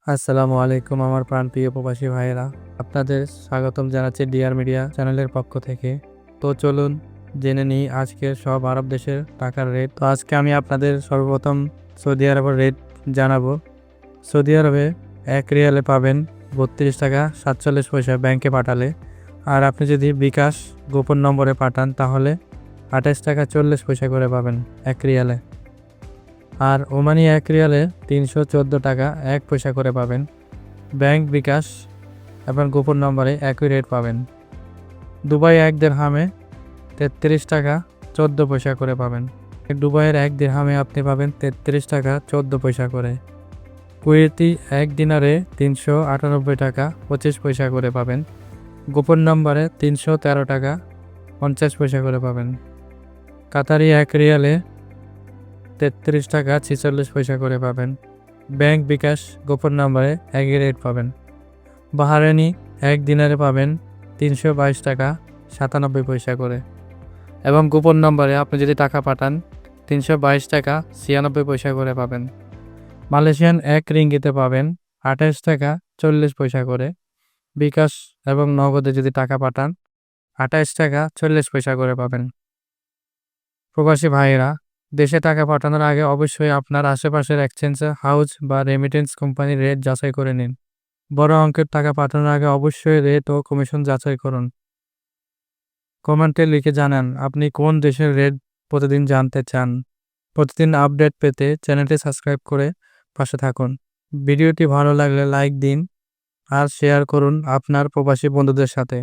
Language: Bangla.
আসসালামু আলাইকুম আমার প্রাণপ্রিয় প্রবাসী ভাইয়েরা। আপনাদের স্বাগতম জানাচ্ছি ডিয়ার মিডিয়া চ্যানেলের পক্ষ থেকে। তো চলুন জেনে নিই আজকের সব আরব দেশের টাকার রেট। তো আজকে আমি আপনাদের সর্বপ্রথম সৌদি আরবের রেট জানাবো। সৌদি আরবে 1 রিয়ালে পাবেন 32 টাকা 47 পয়সা ব্যাংকে পাঠালে। আর আপনি যদি বিকাশ গোপন নম্বরে পাঠান তাহলে 28 টাকা 40 পয়সা করে পাবেন 1 রিয়ালে। আর ওমানি 1 রিয়ালে 314 টাকা 1 পয়সা করে পাবেন। ব্যাংক বিকাশ এবং গোপন নম্বরে একই রেট পাবেন। দুবাই 1 দিরহামে 33 টাকা 14 পয়সা করে পাবেন। দুবাইয়ের 1 দিরহামে আপনি পাবেন 33 টাকা 14 পয়সা করে। কুয়েতি 1 দিনারে 398 টাকা 25 পয়সা করে পাবেন। গোপন নম্বরে 313 টাকা 50 পয়সা করে পাবেন। কাতারি 1 রিয়ালে 33 টাকা 46 পয়সা করে পাবেন। ব্যাংক বিকাশ গোপন নম্বরে একই রেট পাবেন। বাহারানি 1 দিনারে পাবেন 322 টাকা 97 পয়সা করে এবং গোপন নম্বরে আপনি যদি টাকা পাঠান 322 টাকা 96 পয়সা করে পাবেন। মালয়েশিয়ান 1 রিঙ্গিতে পাবেন 28 টাকা 40 পয়সা করে। বিকাশ এবং নগদে যদি টাকা পাঠান 28 টাকা 40 পয়সা করে পাবেন। প্রবাসী ভাইয়েরা, দেশে টাকা পাঠানোর আগে অবশ্যই আপনার আশেপাশের এক্সচেঞ্জ হাউস বা রেমিটেন্স কোম্পানির রেট যাচাই করে নিন। বড় অঙ্কের টাকা পাঠানোর আগে অবশ্যই রেট ও কমিশন যাচাই করুন। কমেন্টে লিখে জানান আপনি কোন দেশের রেট প্রতিদিন জানতে চান। প্রতিদিন আপডেট পেতে চ্যানেলটি সাবস্ক্রাইব করে পাশে থাকুন। ভিডিওটি ভালো লাগলে লাইক দিন আর শেয়ার করুন আপনার প্রবাসী বন্ধুদের সাথে।